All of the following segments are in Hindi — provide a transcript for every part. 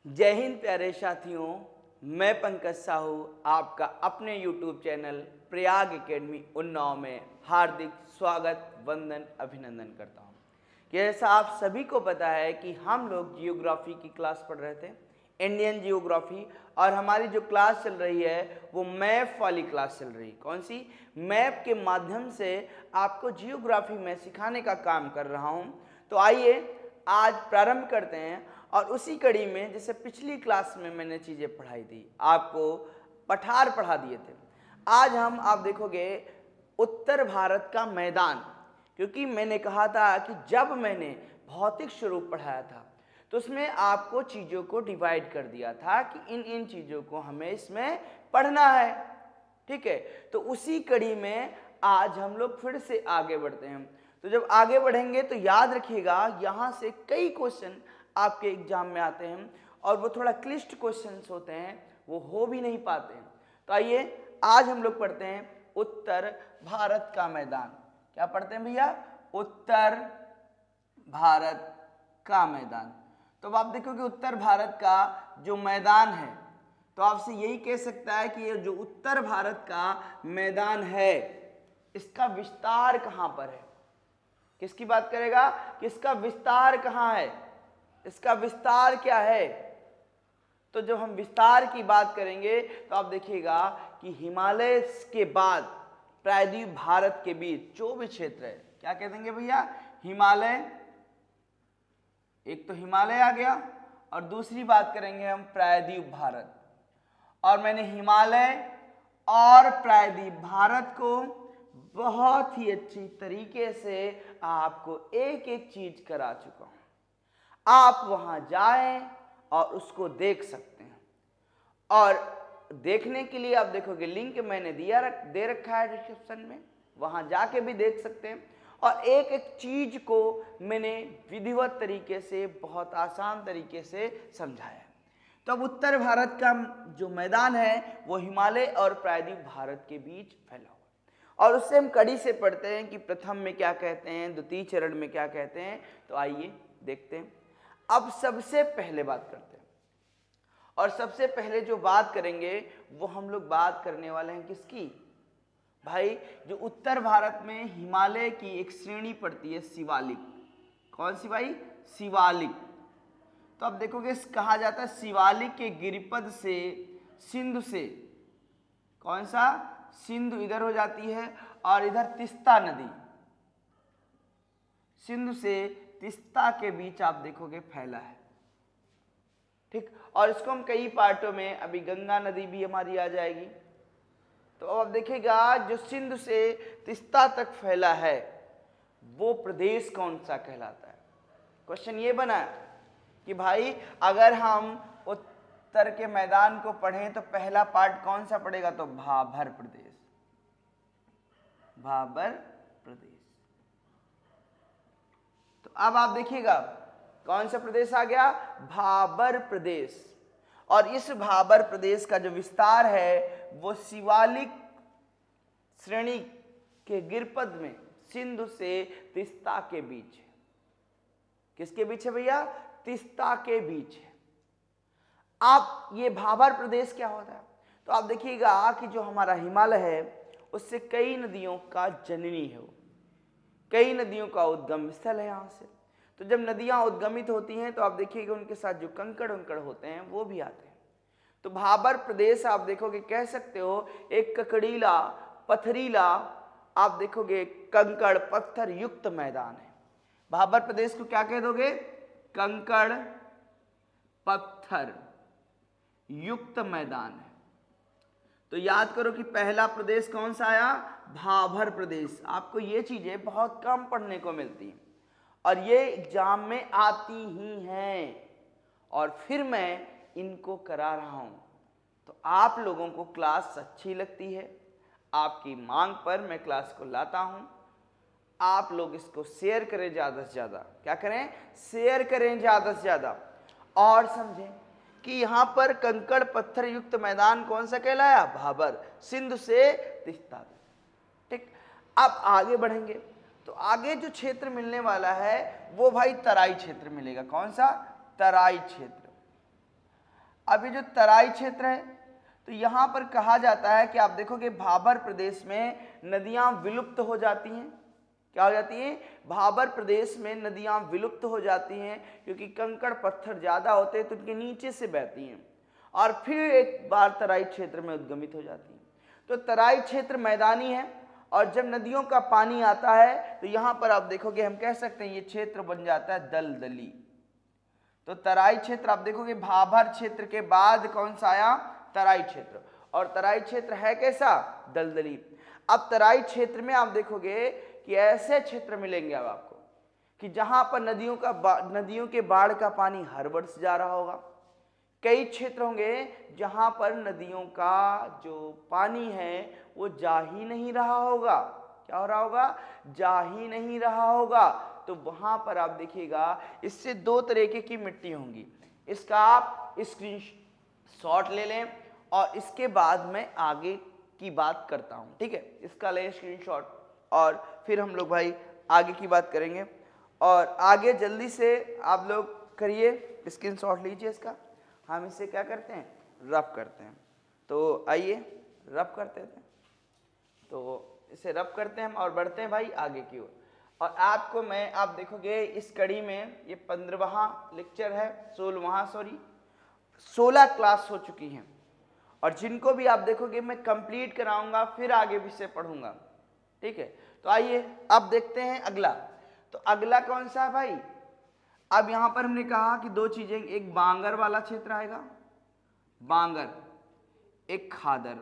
जय हिंद प्यारे साथियों, मैं पंकज साहू आपका अपने YouTube channel Prayag academy Unnao में हार्दिक स्वागत वंदन अभिनंदन करता हूं। जैसा आप सभी को पता है कि हम लोग जियोग्राफी की क्लास पढ़ रहे थे, इंडियन जियोग्राफी, और हमारी जो क्लास चल रही है वो मैप वाली क्लास चल रही है। कौन सी? मैप के माध्यम से आपको जियोग्राफी में सिखाने का काम कर रहा हूं। तो आइए आज प्रारंभ करते हैं। और उसी कड़ी में जैसे पिछली क्लास में मैंने चीज़ें पढ़ाई थी, आपको पठार पढ़ा दिए थे, आज हम आप देखोगे उत्तर भारत का मैदान। क्योंकि मैंने कहा था कि जब मैंने भौतिक स्वरूप पढ़ाया था तो उसमें आपको चीज़ों को डिवाइड कर दिया था कि इन इन चीज़ों को हमें इसमें पढ़ना है। ठीक है, तो उसी कड़ी में आज हम लोग फिर से आगे बढ़ते हैं। तो जब आगे बढ़ेंगे तो याद रखिएगा, यहाँ से कई क्वेश्चन आपके एग्जाम में आते हैं और वो थोड़ा क्लिष्ट क्वेश्चंस होते हैं, वो हो भी नहीं पाते हैं। तो आइए आज हम लोग पढ़ते हैं उत्तर भारत का मैदान। क्या पढ़ते हैं भैया? उत्तर भारत का मैदान। तो अब आप देखोगे उत्तर भारत का जो मैदान है, तो आपसे यही कह सकता है कि ये जो उत्तर भारत का मैदान है इसका विस्तार कहाँ पर है। किसकी बात करेगा कि इसका विस्तार कहाँ है, इसका विस्तार क्या है? तो जब हम विस्तार की बात करेंगे तो आप देखिएगा कि हिमालय के बाद प्रायद्वीप भारत के बीच जो भी क्षेत्र है, क्या कह देंगे भैया? हिमालय। एक तो हिमालय आ गया और दूसरी बात करेंगे हम प्रायद्वीप भारत। और मैंने हिमालय और प्रायद्वीप भारत को बहुत ही अच्छी तरीके से आपको एक एक चीज करा चुका हूं। आप वहां जाएं और उसको देख सकते हैं। और देखने के लिए आप देखोगे लिंक मैंने दे रखा है डिस्क्रिप्शन में, वहां जाके भी देख सकते हैं। और एक एक चीज को मैंने विधिवत तरीके से, बहुत आसान तरीके से समझाया है। तो अब उत्तर भारत का जो मैदान है वो हिमालय और प्रायद्वीप भारत के बीच फैला हुआ है। और उससे हम कड़ी से पढ़ते हैं कि प्रथम में क्या कहते हैं, द्वितीय चरण में क्या कहते हैं। तो आइए देखते हैं। अब सबसे पहले बात करते हैं, और सबसे पहले जो बात करेंगे वो हम लोग बात करने वाले हैं किसकी भाई? जो उत्तर भारत में हिमालय की एक श्रेणी पड़ती है, शिवालिक। कौन सी भाई? शिवालिक। तो अब देखोगे कहा जाता है शिवालिक के गिरिपद से, सिंधु से, कौन सा? सिंधु इधर हो जाती है और इधर तिस्ता नदी, सिंधु से तिस्ता के बीच आप देखोगे फैला है। ठीक, और इसको हम कई पार्टों में, अभी गंगा नदी भी हमारी आ जाएगी। तो अब देखिएगा जो सिंधु से तिस्ता तक फैला है वो प्रदेश कौन सा कहलाता है? क्वेश्चन ये बना कि भाई अगर हम उत्तर के मैदान को पढ़ें तो पहला पार्ट कौन सा पड़ेगा? तो भाबर प्रदेश, भाबर प्रदेश। तो अब आप देखिएगा कौन सा प्रदेश आ गया? भाबर प्रदेश। और इस भाबर प्रदेश का जो विस्तार है वो शिवालिक श्रेणी के गिरपद में सिंधु से तिस्ता के बीच है। किसके बीच है भैया? तिस्ता के बीच है। आप ये भाबर प्रदेश क्या होता है? तो आप देखिएगा कि जो हमारा हिमालय है उससे कई नदियों का जननी है, वो कई नदियों का उद्गम स्थल है यहाँ से। तो जब नदियाँ उद्गमित होती हैं तो आप देखिएगा उनके साथ जो कंकड़ उंकड़ होते हैं वो भी आते हैं। तो भाबर प्रदेश आप देखोगे, कह सकते हो एक ककड़ीला, पथरीला, आप देखोगे कंकड़ पत्थर युक्त मैदान है। भाबर प्रदेश को क्या कह दोगे? कंकड़ पत्थर युक्त मैदान है। तो याद करो कि पहला प्रदेश कौन सा आया? भाबर प्रदेश। आपको ये चीजें बहुत कम पढ़ने को मिलती हैं और ये एग्जाम में आती ही हैं, और फिर मैं इनको करा रहा हूं। तो आप लोगों को क्लास अच्छी लगती है, आपकी मांग पर मैं क्लास को लाता हूं। आप लोग इसको शेयर करें ज़्यादा से ज़्यादा। क्या करें? शेयर करें ज़्यादा से ज़्यादा। और समझें कि यहाँ पर कंकड़ पत्थर युक्त मैदान कौन सा कहलाया? भाबर, सिंधु से तिस्ता। ठीक, अब आगे बढ़ेंगे तो आगे जो क्षेत्र मिलने वाला है वो भाई तराई क्षेत्र मिलेगा। कौन सा? तराई क्षेत्र। अब ये जो तराई क्षेत्र है, तो यहाँ पर कहा जाता है कि आप देखोगे भाबर प्रदेश में नदियाँ विलुप्त हो जाती हैं। क्या हो जाती हैं? भाबर प्रदेश में नदियाँ विलुप्त हो जाती हैं, क्योंकि कंकड़ पत्थर ज़्यादा होते हैं तो उनके नीचे से बहती हैं और फिर एक बार तराई क्षेत्र में उद्गमित हो जाती हैं। तो तराई क्षेत्र मैदानी है, और जब नदियों का पानी आता है तो यहाँ पर आप देखोगे, हम कह सकते हैं ये क्षेत्र बन जाता है दलदली। तो तराई क्षेत्र आप देखोगे भाबर क्षेत्र के बाद कौन सा आया? तराई क्षेत्र। और तराई क्षेत्र है कैसा? दलदली। अब तराई क्षेत्र में आप देखोगे कि ऐसे क्षेत्र मिलेंगे अब आपको कि जहां पर नदियों के बाढ़ का पानी हर वर्ष जा रहा होगा। कई क्षेत्र होंगे जहां पर नदियों का जो पानी है वो जा ही नहीं रहा होगा। क्या हो रहा होगा? जा ही नहीं रहा होगा। तो वहां पर आप देखिएगा, इससे दो तरीके की मिट्टी होंगी। इसका आप स्क्रीनशॉट ले लें और इसके बाद मैं आगे की बात करता हूं। ठीक है, इसका लें स्क्रीनशॉट और फिर हम लोग भाई आगे की बात करेंगे। और आगे जल्दी से आप लोग करिए, स्क्रीनशॉट लीजिए इसका। हम इसे क्या करते हैं? रब करते हैं। तो आइए रब करते हैं, तो इसे रब करते हैं हम और बढ़ते हैं भाई आगे की ओर। और आपको मैं, आप देखोगे इस कड़ी में ये 15वां लेक्चर है, 16 क्लास हो चुकी हैं, और जिनको भी आप देखोगे मैं कंप्लीट कराऊंगा, फिर आगे विषय पढ़ूंगा। ठीक है, तो आइए अब देखते हैं अगला। तो अगला कौन सा है भाई? अब यहां पर हमने कहा कि दो चीजें, एक बांगर वाला क्षेत्र आएगा, बांगर, एक खादर।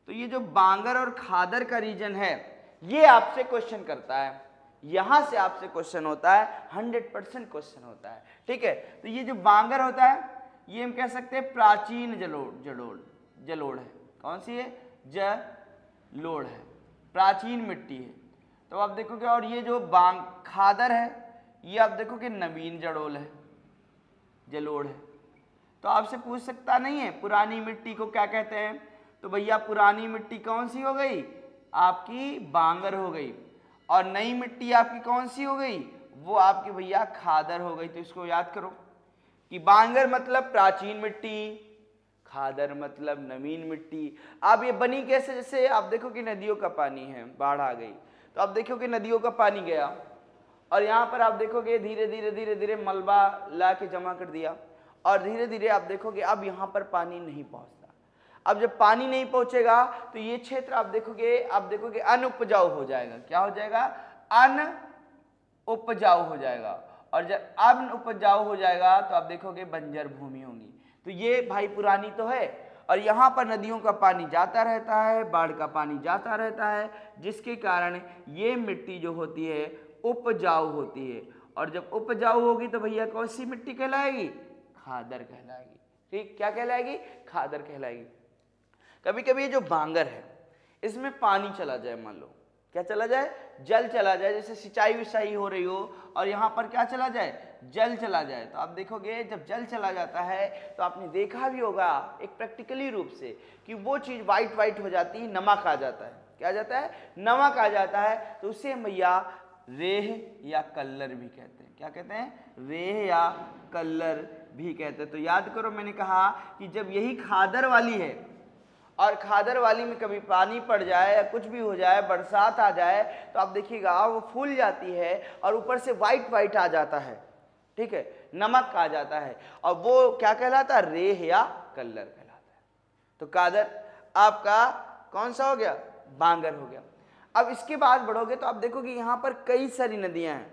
तो ये जो बांगर और खादर का रीजन है, ये आपसे क्वेश्चन करता है, यहां से आपसे क्वेश्चन होता है, 100% क्वेश्चन होता है। ठीक है, तो ये जो बांगर होता है, ये हम कह सकते हैं प्राचीन जलोढ़ है। कौन सी है? जलोढ़ है, प्राचीन मिट्टी है। तो आप देखोगे, और ये जो खादर है, ये आप देखोगे नवीन जलोढ़ है। तो आपसे पूछ सकता नहीं है पुरानी मिट्टी को क्या कहते हैं? तो भैया पुरानी मिट्टी कौन सी हो गई? आपकी बांगर हो गई। और नई मिट्टी आपकी कौन सी हो गई? वो आपकी भैया खादर हो गई। तो इसको याद करो कि बांगर मतलब प्राचीन मिट्टी, खादर मतलब नवीन मिट्टी। अब ये बनी कैसे? जैसे आप देखो कि नदियों का पानी है, बाढ़ आ गई, तो आप देखो कि नदियों का पानी गया और यहाँ पर आप देखोगे धीरे धीरे मलबा ला के जमा कर दिया, और धीरे धीरे आप देखोगे अब यहाँ पर पानी नहीं पहुँचता। अब जब पानी नहीं पहुँचेगा तो ये क्षेत्र आप देखोगे अनउपजाऊ हो जाएगा। क्या हो जाएगा? अनउपजाऊ हो जाएगा। और जब अनउपजाऊ हो जाएगा तो आप देखोगे बंजर भूमि होगी। तो ये भाई पुरानी तो है, और यहाँ पर नदियों का पानी जाता रहता है, बाढ़ का पानी जाता रहता है, जिसके कारण ये मिट्टी जो होती है उपजाऊ होती है। और जब उपजाऊ होगी तो भैया कौन सी मिट्टी कहलाएगी? खादर कहलाएगी। ठीक, क्या कहलाएगी? खादर कहलाएगी। कभी कभी ये जो बांगर है, इसमें पानी चला जाए, मान लो क्या चला जाए? जल चला जाए, जैसे सिंचाई विचाई हो रही हो और यहाँ पर क्या चला जाए? जल चला जाए। तो आप देखोगे जब जल चला जाता है तो आपने देखा भी होगा एक प्रैक्टिकली रूप से कि वो चीज़ वाइट हो जाती है, नमक आ जाता है। क्या आ जाता है? नमक आ जाता है। तो उसे भैया रेह या कल्लर भी कहते हैं। क्या कहते हैं? रेह या कल्लर भी कहते हैं। तो याद करो, मैंने कहा कि जब यही खादर वाली है और खादर वाली में कभी पानी पड़ जाए या कुछ भी हो जाए, बरसात आ जाए, तो आप देखिएगा वो फूल जाती है और ऊपर से वाइट आ जाता है। ठीक है, नमक आ जाता है, और वो क्या कहलाता है? रेह या कल्लर कहलाता है। तो खादर आपका कौन सा हो गया? बांगर हो गया। अब इसके बाद बढ़ोगे तो आप देखोगे यहाँ पर कई सारी नदियाँ हैं,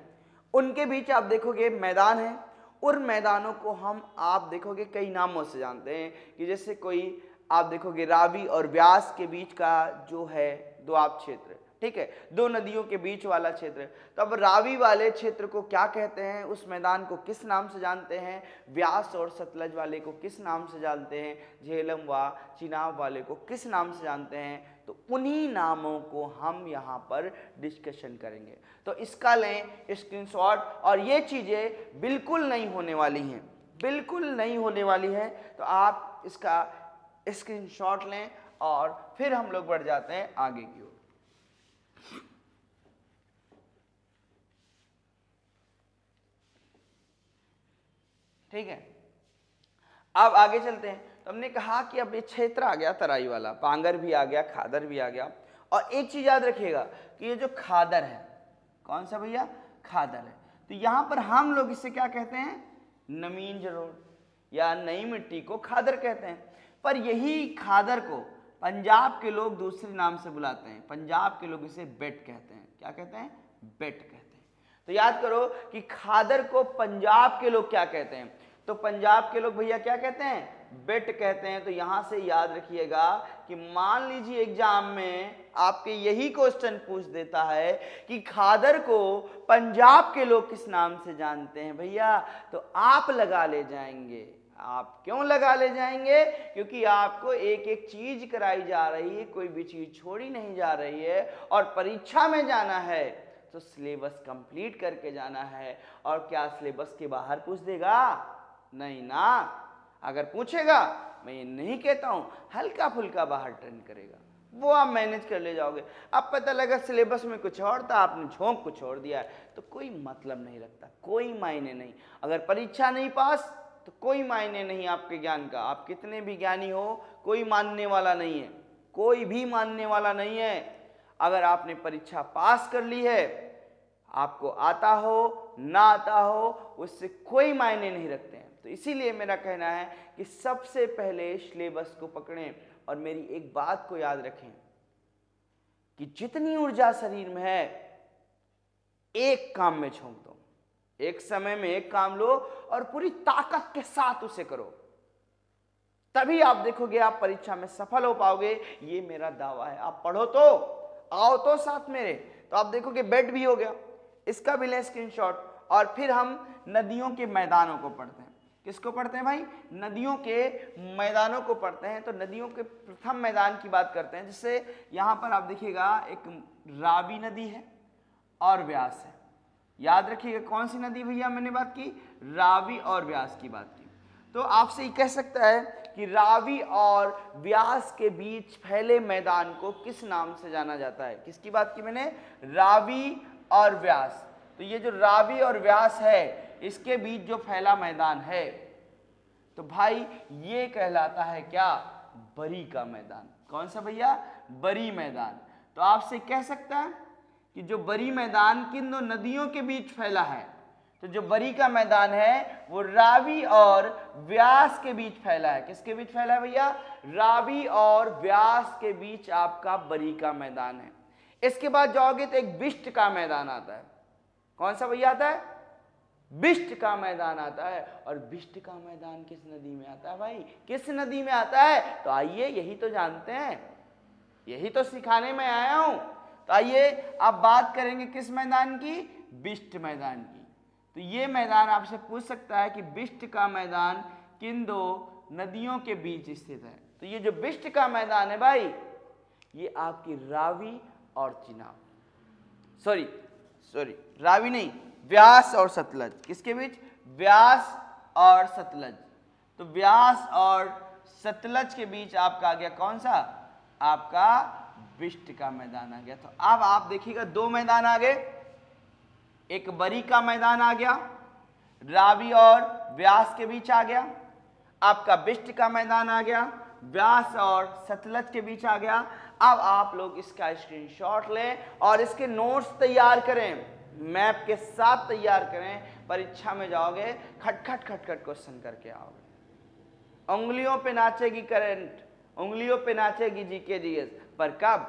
उनके बीच आप देखोगे मैदान है। उन मैदानों को आप देखोगे कई नामों से जानते हैं, कि जैसे कोई आप देखोगे रावी और व्यास के बीच का जो है दोआब क्षेत्र, ठीक है, दो नदियों के बीच वाला क्षेत्र। तो अब रावी वाले क्षेत्र को क्या कहते हैं? उस मैदान को किस नाम से जानते हैं? व्यास और सतलज वाले को किस नाम से जानते हैं? झेलम व चिनाब वाले को किस नाम से जानते हैं? तो उन्हीं नामों को हम यहाँ पर डिस्कशन करेंगे। तो इसका लें स्क्रीनशॉट, और ये चीज़ें बिल्कुल नहीं होने वाली हैं, बिल्कुल नहीं होने वाली हैं। तो आप इसका स्क्रीनशॉट लें और फिर हम लोग बढ़ जाते हैं आगे की ओर। ठीक है, अब आगे चलते हैं। तो हमने कहा कि अब ये क्षेत्र आ गया तराई वाला, पांगर भी आ गया, खादर भी आ गया। और एक चीज याद रखिएगा कि ये जो खादर है, कौन सा भैया, खादर है, तो यहां पर हम लोग इसे क्या कहते हैं, नमीन जलोढ़ या नई मिट्टी को खादर कहते हैं। पर यही खादर को पंजाब के लोग दूसरे नाम से बुलाते हैं। पंजाब के लोग इसे बेट कहते हैं। क्या कहते हैं, बेट कहते हैं। तो याद करो कि खादर को पंजाब के लोग क्या कहते हैं, तो पंजाब के लोग भैया क्या कहते हैं, बेट कहते हैं। तो यहां से याद रखिएगा कि मान लीजिए एग्जाम में आपके यही क्वेश्चन पूछ देता है कि खादर को पंजाब के लोग किस नाम से जानते हैं भैया, तो आप लगा ले जाएंगे। आप क्यों लगा ले जाएंगे, क्योंकि आपको एक एक चीज कराई जा रही है, कोई भी चीज छोड़ी नहीं जा रही है। और परीक्षा में जाना है तो सिलेबस कंप्लीट करके जाना है। और क्या सिलेबस के बाहर पूछ देगा, नहीं ना। अगर पूछेगा, मैं ये नहीं कहता हूं, हल्का फुल्का बाहर ट्रेंड करेगा, वो आप मैनेज कर ले जाओगे। अब पता लगा सिलेबस में कुछ और था, आपने झोंक कुछ और दिया है, तो कोई मतलब नहीं रखता, कोई मायने नहीं। अगर परीक्षा नहीं पास तो कोई मायने नहीं आपके ज्ञान का। आप कितने भी ज्ञानी हो, कोई मानने वाला नहीं है, कोई भी मानने वाला नहीं है। अगर आपने परीक्षा पास कर ली है, आपको आता हो ना आता हो, उससे कोई मायने नहीं रखते हैं। तो इसीलिए मेरा कहना है कि सबसे पहले सिलेबस को पकड़ें। और मेरी एक बात को याद रखें कि जितनी ऊर्जा शरीर में है, एक काम में झोंक दो, एक समय में एक काम लो और पूरी ताकत के साथ उसे करो, तभी आप देखोगे आप परीक्षा में सफल हो पाओगे। ये मेरा दावा है। आप पढ़ो तो आओ तो साथ मेरे, तो आप देखोगे बेट भी हो गया। इसका भी लें स्क्रीनशॉट। और फिर हम नदियों के मैदानों को पढ़ते हैं। किसको पढ़ते हैं भाई, नदियों के मैदानों को पढ़ते हैं। तो नदियों के प्रथम मैदान की बात करते हैं, जिससे यहां पर आप देखिएगा एक रावी नदी है और व्यास है। याद रखिएगा कौन सी नदी भैया मैंने बात की, रावी और व्यास की बात की। तो आपसे ये कह सकता है कि रावी और व्यास के बीच फैले मैदान को किस नाम से जाना जाता है। किसकी बात की मैंने, रावी और व्यास। तो ये जो रावी और व्यास है, इसके बीच जो फैला मैदान है, तो भाई ये कहलाता है क्या, बरी का मैदान। कौन सा भैया, बरी मैदान। तो आपसे कह सकता है कि जो बरी मैदान किन दो नदियों के बीच फैला है, तो जो बरी का मैदान है वो रावी और व्यास के बीच फैला है। किसके बीच फैला है भैया, रावी और व्यास के बीच आपका बरी का मैदान है। इसके बाद जाओगे तो एक बिष्ट का मैदान आता है। कौन सा भैया आता है, बिष्ट का मैदान आता है। और बिष्ट का मैदान किस नदी में आता है भाई, किस नदी में आता है, तो आइए यही तो जानते हैं, यही तो सिखाने में आया हूं। तो आइए अब बात करेंगे किस मैदान की, बिष्ट मैदान की। तो ये मैदान आपसे पूछ सकता है कि बिष्ट का मैदान किन दो नदियों के बीच स्थित है। तो ये जो बिष्ट का मैदान है भाई, ये आपकी रावी और चिनाब, सॉरी रावी नहीं, व्यास और सतलज। किसके बीच, व्यास और सतलज। तो व्यास और सतलज के बीच आपका आ गया कौन सा, आपका बिष्ट का मैदान आ गया। तो अब आप देखिएगा दो मैदान आ गए, एक बरी का मैदान आ गया, रावी और व्यास के बीच आ गया, आपका बिष्ट का मैदान आ गया, व्यास और सतलज के बीच आ गया। अब आप लोग इसका स्क्रीनशॉट लें और इसके नोट्स तैयार करें, मैप के साथ तैयार करें। परीक्षा में जाओगे खट खट क्वेश्चन करके आओगे। उंगलियों पे नाचेगी करंट, उंगलियों पे नाचेगी जीके जीएस, पर कब,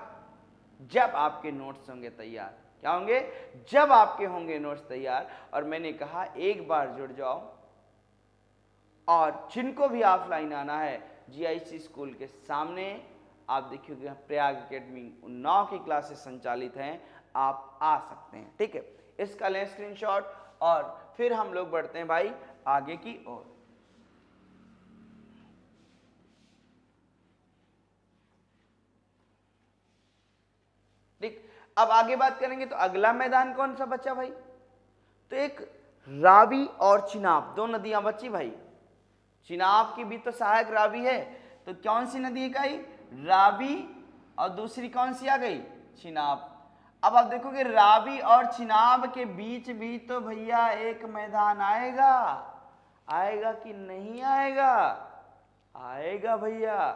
जब आपके नोट्स होंगे तैयार। क्या होंगे, जब आपके होंगे नोट्स तैयार। और मैंने कहा एक बार जुड़ जाओ, और जिनको भी ऑफलाइन आना है जीआईसी स्कूल के सामने आप देखिएगा प्रयाग एकेडमी उन्नाव की क्लासेस संचालित हैं, आप आ सकते हैं। ठीक है, इसका लें स्क्रीनशॉट और फिर हम लोग बढ़ते हैं भाई आगे की ओर। ठीक, अब आगे बात करेंगे तो अगला मैदान कौन सा बचा भाई, तो एक रावी और चिनाब, दो नदियां बची भाई। चिनाब की भी तो सहायक रावी है, तो कौन सी नदी का ही, रावी, और दूसरी कौन सी आ गई, चिनाब। अब आप देखोगे रावी और चिनाब के बीच भी तो भैया एक मैदान आएगा, आएगा कि नहीं आएगा, आएगा भैया।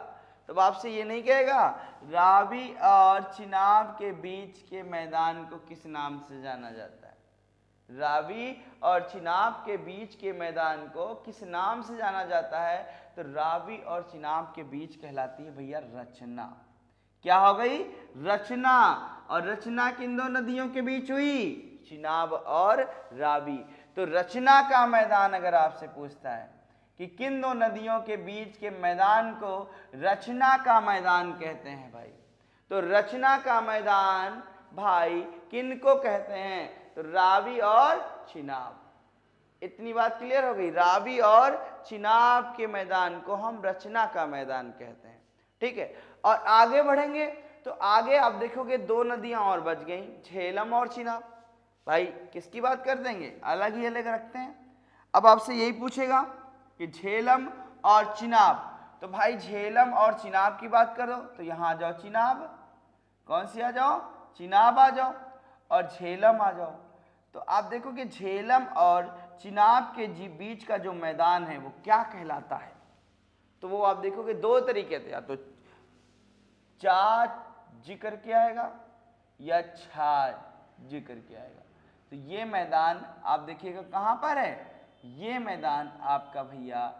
तब आपसे ये नहीं कहेगा रावी और चिनाब के बीच के मैदान को किस नाम से जाना जाता है? रावी और चिनाब के बीच के मैदान को किस नाम से जाना जाता है? तो रावी और चिनाब के बीच कहलाती है भैया रचना। क्या हो गई? रचना। और रचना किन दो नदियों के बीच हुई? चिनाब और रावी। तो रचना का मैदान अगर आपसे पूछता है कि किन दो नदियों के बीच के मैदान को रचना का मैदान कहते हैं भाई, तो रचना का मैदान भाई किन को कहते हैं? तो रावी और चिनाब। इतनी बात क्लियर हो गई? रावी और चिनाब के मैदान को हम रचना का मैदान कहते हैं। ठीक है, और आगे बढ़ेंगे तो आगे आप देखोगे दो नदियां और बच गई, झेलम और चिनाब। भाई किसकी बात कर देंगे? अलग ही अलग रखते हैं। अब आपसे यही पूछेगा कि झेलम और चिनाब, तो भाई झेलम और चिनाब की बात करो तो यहां आ जाओ चिनाब, कौन सी आ जाओ? चिनाब आ जाओ, और झेलम आ जाओ। तो आप देखो कि झेलम और चिनाब के बीच का जो मैदान है वो क्या कहलाता है? तो वो आप देखोगे दो तरीके थे, या तो चा जी करके आएगा या छा जी करके आएगा। तो ये मैदान आप देखिएगा कहाँ पर है? ये मैदान आपका भैया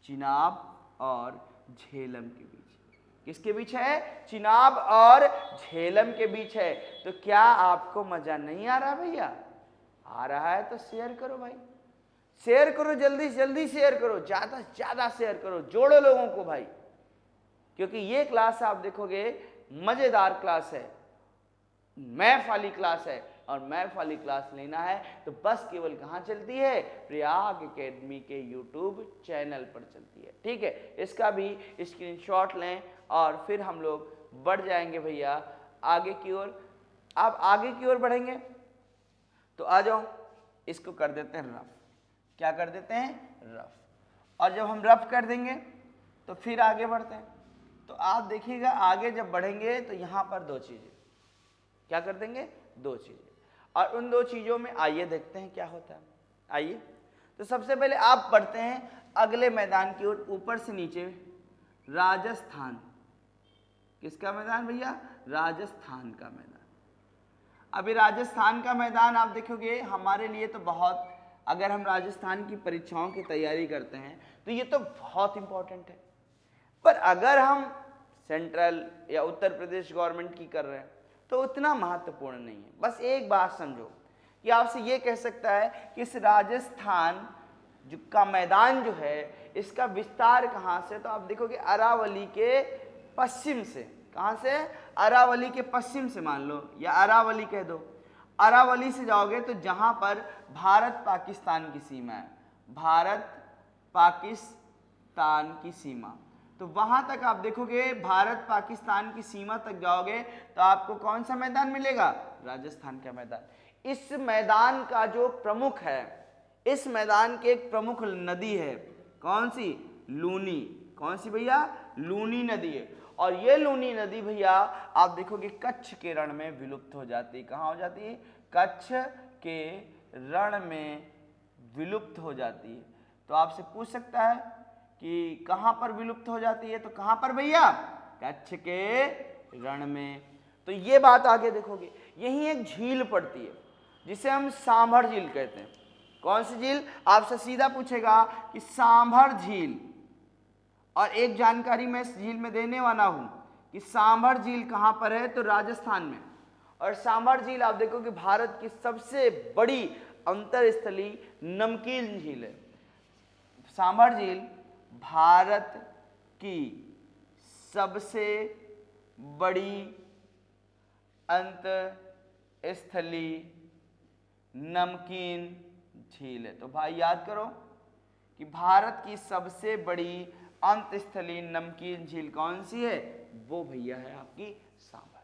चिनाब और झेलम के बीच। किसके बीच है? चिनाब और झेलम के बीच है। तो क्या आपको मजा नहीं आ रहा भैया? आ रहा है तो शेयर करो भाई, शेयर करो, जल्दी से जल्दी शेयर करो, ज्यादा से ज्यादा शेयर करो, जोड़ो लोगों को भाई, क्योंकि ये क्लास आप देखोगे मजेदार क्लास है, मैथ वाली क्लास है, और मैथ वाली क्लास लेना है तो बस केवल कहाँ चलती है? प्रयाग एकेडमी के यूट्यूब चैनल पर चलती है। ठीक है, इसका भी स्क्रीनशॉट लें और फिर हम लोग बढ़ जाएंगे भैया आगे की ओर। अब आगे की ओर बढ़ेंगे तो आ जाओ, इसको कर देते हैं रफ। क्या कर देते हैं? रफ। और जब हम रफ कर देंगे तो फिर आगे बढ़ते हैं। तो आप देखिएगा आगे जब बढ़ेंगे तो यहाँ पर दो चीजें क्या कर देंगे? दो चीजें, और उन दो चीजों में आइए देखते हैं क्या होता है। आइए, तो सबसे पहले आप बढ़ते हैं अगले मैदान की ओर, ऊपर से नीचे, राजस्थान। किसका मैदान भैया? राजस्थान का मैदान। अभी राजस्थान का मैदान आप देखोगे हमारे लिए तो बहुत, अगर हम राजस्थान की परीक्षाओं की तैयारी करते हैं तो ये तो बहुत इंपॉर्टेंट है, पर अगर हम सेंट्रल या उत्तर प्रदेश गवर्नमेंट की कर रहे हैं तो उतना महत्वपूर्ण नहीं है। बस एक बात समझो कि आपसे ये कह सकता है कि इस राजस्थान जो का मैदान जो है इसका विस्तार कहाँ से? तो आप देखोगे अरावली के पश्चिम से। कहाँ से? अरावली के पश्चिम से मान लो, या अरावली कह दो। अरावली से जाओगे तो जहाँ पर भारत पाकिस्तान की सीमा है, भारत पाकिस्तान की सीमा, तो वहां तक आप देखोगे भारत पाकिस्तान की सीमा तक जाओगे तो आपको कौन सा मैदान मिलेगा? राजस्थान का मैदान। इस मैदान का जो प्रमुख है, इस मैदान की एक प्रमुख नदी है, कौन सी? लूनी। कौन सी भैया? लूनी नदी है। और ये लूनी नदी भैया आप देखोगे कच्छ के रण में विलुप्त हो जाती है। कहाँ हो जाती है? कच्छ के रण में विलुप्त हो जाती है। तो आपसे पूछ सकता है कि कहाँ पर विलुप्त हो जाती है? तो कहाँ पर भैया? कच्छ के रण में। तो ये बात आगे देखोगे, यही एक झील पड़ती है जिसे हम सांभर झील कहते हैं। कौन सी झील? आपसे सीधा पूछेगा कि सांभर झील। और एक जानकारी मैं इस झील में देने वाला हूं कि सांभर झील कहां पर है? तो राजस्थान में। और सांभर झील आप देखोगे भारत की सबसे बड़ी अंतरस्थलीय नमकीन झील है। सांभर झील भारत की सबसे बड़ी अंतरस्थलीय नमकीन झील है। तो भाई याद करो कि भारत की सबसे बड़ी अंतस्थलीय नमकीन झील कौन सी है? वो भैया है आपकी सांभर।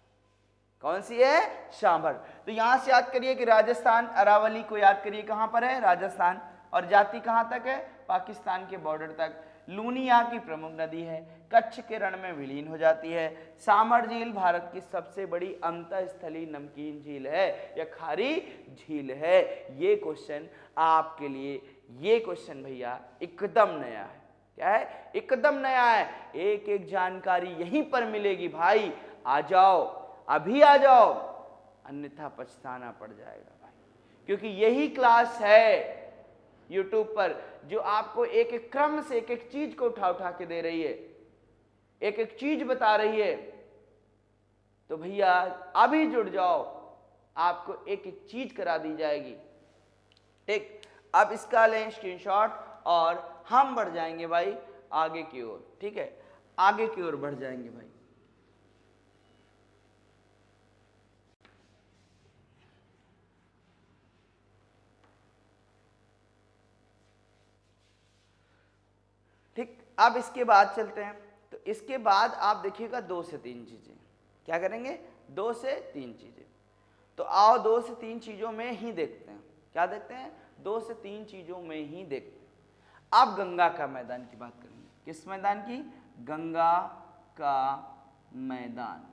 कौन सी है? सांभर। तो यहां से याद करिए कि राजस्थान, अरावली को याद करिए कहां पर है? राजस्थान। और जाती कहां तक है? पाकिस्तान के बॉर्डर तक। लूनी यहाँ की प्रमुख नदी है, कच्छ के रण में विलीन हो जाती है। सांभर झील भारत की सबसे बड़ी अंतःस्थलीय नमकीन झील है या खारी झील है। ये क्वेश्चन आपके लिए, ये क्वेश्चन भैया एकदम नया है। क्या है, एकदम नया है। एक एक जानकारी यहीं पर मिलेगी भाई। आ जाओ, अभी आ जाओ, अन्यथा पछताना पड़ जाएगा भाई। क्योंकि यही क्लास है YouTube पर जो आपको एक एक क्रम से एक एक चीज को उठा उठा के दे रही है, एक एक चीज बता रही है। तो भैया अभी जुड़ जाओ, आपको एक एक चीज करा दी जाएगी। ठीक, अब इसका लें स्क्रीनशॉट और हम बढ़ जाएंगे भाई आगे की ओर। ठीक है, आगे की ओर बढ़ जाएंगे भाई। ठीक, अब इसके बाद चलते हैं। तो इसके बाद आप देखिएगा 2 से 3 चीजें। क्या करेंगे, 2 से 3 चीजें। तो आओ 2 से 3 चीजों में ही देखते हैं। क्या देखते हैं, 2 से 3 चीजों में ही देखते हैं। अब गंगा का मैदान की बात करेंगे। किस मैदान की, गंगा का मैदान।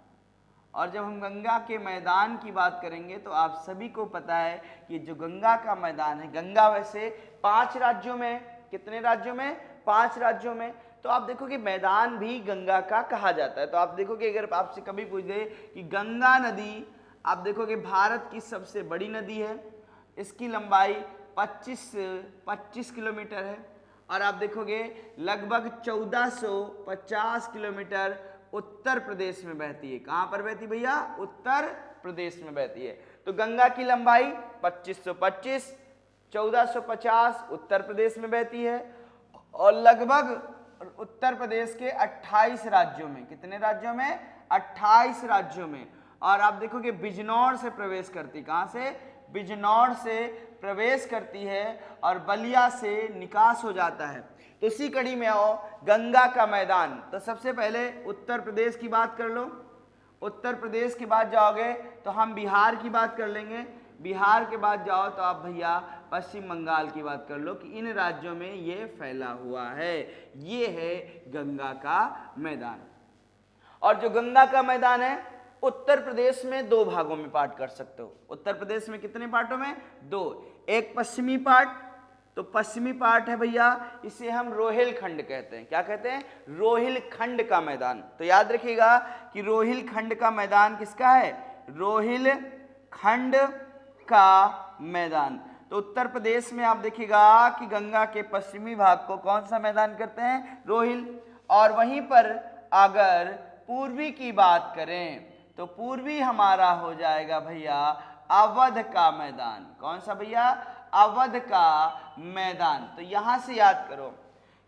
और जब हम गंगा के मैदान की बात करेंगे तो आप सभी को पता है कि जो गंगा का मैदान है, गंगा वैसे 5 राज्यों में, कितने राज्यों में, 5 राज्यों में। तो आप देखो कि मैदान भी गंगा का कहा जाता है। तो आप देखो कि अगर आपसे कभी पूछ दे कि गंगा नदी, आप देखो कि भारत की सबसे बड़ी नदी है, इसकी लंबाई 25 किलोमीटर है। और आप देखोगे लगभग 1450 किलोमीटर उत्तर प्रदेश में बहती है। कहां पर बहती भैया, उत्तर प्रदेश में बहती है। तो गंगा की लंबाई 2525, 1450 उत्तर प्रदेश में बहती है। और लगभग उत्तर प्रदेश के 28 राज्यों में, कितने राज्यों में, 28 राज्यों में। और आप देखोगे बिजनौर से प्रवेश करती, कहां से, बिजनौर से प्रवेश करती है और बलिया से निकास हो जाता है। तो इसी कड़ी में आओ गंगा का मैदान। तो सबसे पहले उत्तर प्रदेश की बात कर लो। उत्तर प्रदेश के बाद जाओगे तो हम बिहार की बात कर लेंगे। बिहार के बाद जाओ तो आप भैया पश्चिम बंगाल की बात कर लो कि इन राज्यों में ये फैला हुआ है। ये है गंगा का मैदान। और जो गंगा का मैदान है उत्तर प्रदेश में 2 भागों में पार्ट कर सकते हो। उत्तर प्रदेश में कितने पार्टों में, 2। एक पश्चिमी पार्ट, तो पश्चिमी पार्ट है भैया, इसे हम रोहिलखंड कहते हैं। क्या कहते हैं, रोहिलखंड का मैदान। तो याद रखिएगा कि रोहिलखंड का मैदान किसका है, रोहिलखंड का मैदान। तो उत्तर प्रदेश में आप देखिएगा कि गंगा के पश्चिमी भाग को कौन सा मैदान करते हैं, रोहिल। और वहीं पर अगर पूर्वी की बात करें तो पूर्वी हमारा हो जाएगा भैया अवध का मैदान। कौन सा भैया, अवध का मैदान। तो यहां से याद करो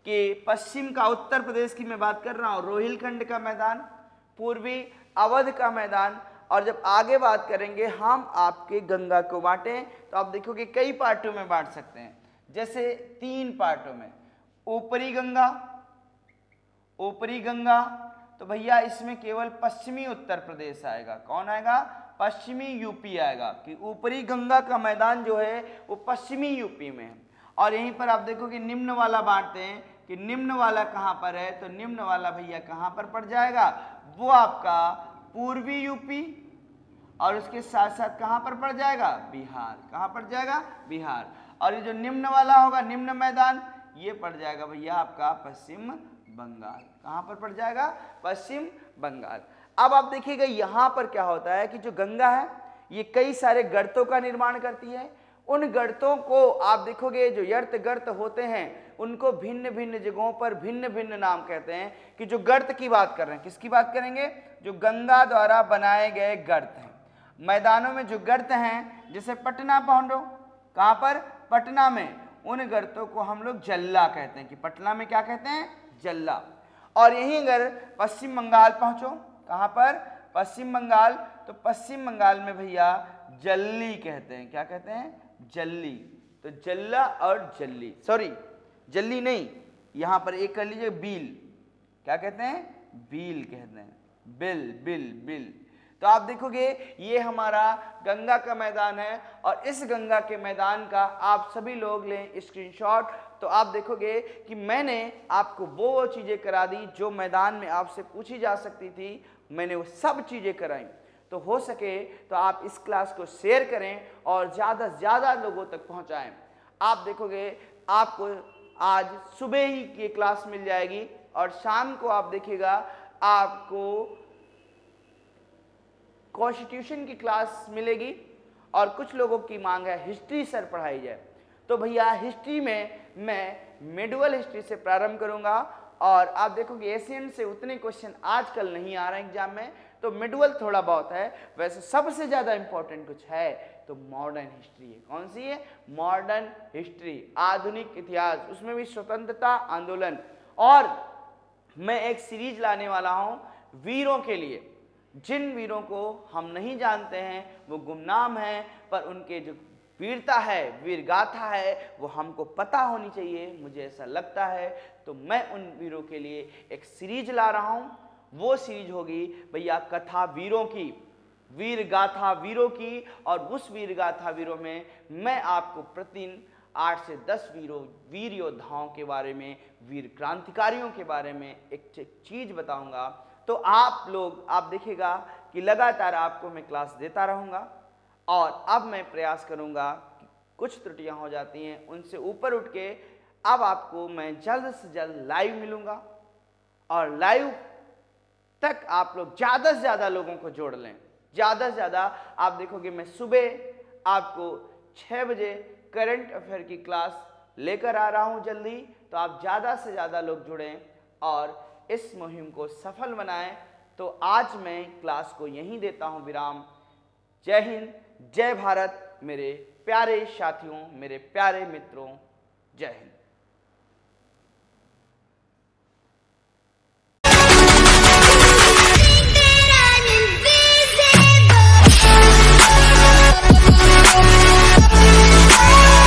कि पश्चिम का, उत्तर प्रदेश की मैं बात कर रहा हूं, रोहिलखंड का मैदान, पूर्वी अवध का मैदान। और जब आगे बात करेंगे हम आपके गंगा को बांटें तो आप देखोगे कई पार्टों में बांट सकते हैं। जैसे 3 पार्टों में, ऊपरी गंगा, ऊपरी गंगा, तो भैया इसमें केवल पश्चिमी उत्तर प्रदेश आएगा। कौन आएगा, पश्चिमी यूपी आएगा। कि ऊपरी गंगा का मैदान जो है वो पश्चिमी यूपी में है। और यहीं पर आप देखो कि निम्न वाला बांटते हैं कि निम्न वाला कहां पर है, तो निम्न वाला भैया कहां पर पड़ जाएगा, वो आपका पूर्वी यूपी। और उसके साथ साथ कहां पर पड़ जाएगा, बिहार। कहां पड़ जाएगा, बिहार। और ये जो निम्न वाला होगा, निम्न मैदान, ये पड़ जाएगा भैया आपका पश्चिम बंगाल। कहां पर पड़ जाएगा, पश्चिम बंगाल। अब आप देखिएगा यहां पर क्या होता है कि जो गंगा है ये कई सारे गर्तों का निर्माण करती है। उन गर्तों को आप देखोगे जो यर्त गर्त होते हैं उनको भिन्न भिन्न जगहों पर भिन्न भिन्न नाम कहते हैं। कि जो गर्त की बात कर रहे हैं, किसकी बात करेंगे, जो गंगा द्वारा बनाए गए गर्त हैं। मैदानों में जो गर्त हैं, जैसे पटना पहुंचो, कहां पर, पटना में, उन गर्तों को हम लोग जल्ला कहते हैं। कि पटना में क्या कहते हैं, जल्ला। और यहीं अगर पश्चिम बंगाल पहुंचो, कहां पर, पश्चिम बंगाल, तो पश्चिम बंगाल में भैया जल्ली कहते हैं। क्या कहते हैं, जल्ली। तो जल्ला और जल्ली, सॉरी जल्ली नहीं, यहां पर एक कर लीजिए, बील। क्या कहते हैं, बील कहते हैं, बिल बिल बिल। तो आप देखोगे ये हमारा गंगा का मैदान है। और इस गंगा के मैदान का आप सभी लोग लें स्क्रीनशॉट। तो आप देखोगे कि मैंने आपको वो चीजें करा दी जो मैदान में आपसे पूछी जा सकती थी, मैंने वो सब चीजें कराई। तो हो सके तो आप इस क्लास को शेयर करें और ज़्यादा से ज़्यादा लोगों तक पहुंचाएं। आप देखोगे आपको आज सुबह ही की क्लास मिल जाएगी और शाम को आप देखिएगा आपको कॉन्स्टिट्यूशन की क्लास मिलेगी और कुछ लोगों की मांग है हिस्ट्री सर पढ़ाई जाए। तो भैया हिस्ट्री में मैं मेडिवल हिस्ट्री से प्रारंभ करूंगा और आप देखोगे एशियन से उतने क्वेश्चन आजकल नहीं आ रहे हैं एग्जाम में, तो मिडवल थोड़ा बहुत है। वैसे सबसे ज्यादा इंपॉर्टेंट कुछ है तो मॉडर्न हिस्ट्री है। कौन सी है? मॉडर्न हिस्ट्री, आधुनिक इतिहास, उसमें भी स्वतंत्रता आंदोलन। और मैं एक सीरीज लाने वाला हूं वीरों के लिए, जिन वीरों को हम नहीं जानते हैं, वो गुमनाम हैं, पर उनके जो वीरता है, वीर गाथा है, वो हमको पता होनी चाहिए, मुझे ऐसा लगता है। तो मैं उन वीरों के लिए एक सीरीज ला रहा हूं। वो सीरीज होगी भैया कथा वीरों की, वीर गाथा वीरों की। और उस वीर गाथा वीरों में मैं आपको प्रतिदिन 8 से 10 वीर योद्धाओं के बारे में, वीर क्रांतिकारियों के बारे में एक चीज बताऊंगा। तो आप देखिएगा कि लगातार आपको मैं क्लास देता रहूंगा। और अब मैं प्रयास करूंगा कि कुछ त्रुटियां हो जाती हैं उनसे ऊपर उठ के अब आपको मैं जल्द से जल्द लाइव मिलूंगा और लाइव तक आप लोग ज़्यादा से ज़्यादा लोगों को जोड़ लें। ज़्यादा से ज़्यादा आप देखोगे मैं सुबह आपको 6 बजे करंट अफेयर की क्लास लेकर आ रहा हूं जल्दी। तो आप ज़्यादा से ज़्यादा लोग जुड़ें और इस मुहिम को सफल बनाएं। तो आज मैं क्लास को यहीं देता हूं विराम। जय हिंद, जय भारत मेरे प्यारे साथियों, मेरे प्यारे मित्रों, जय हिंद।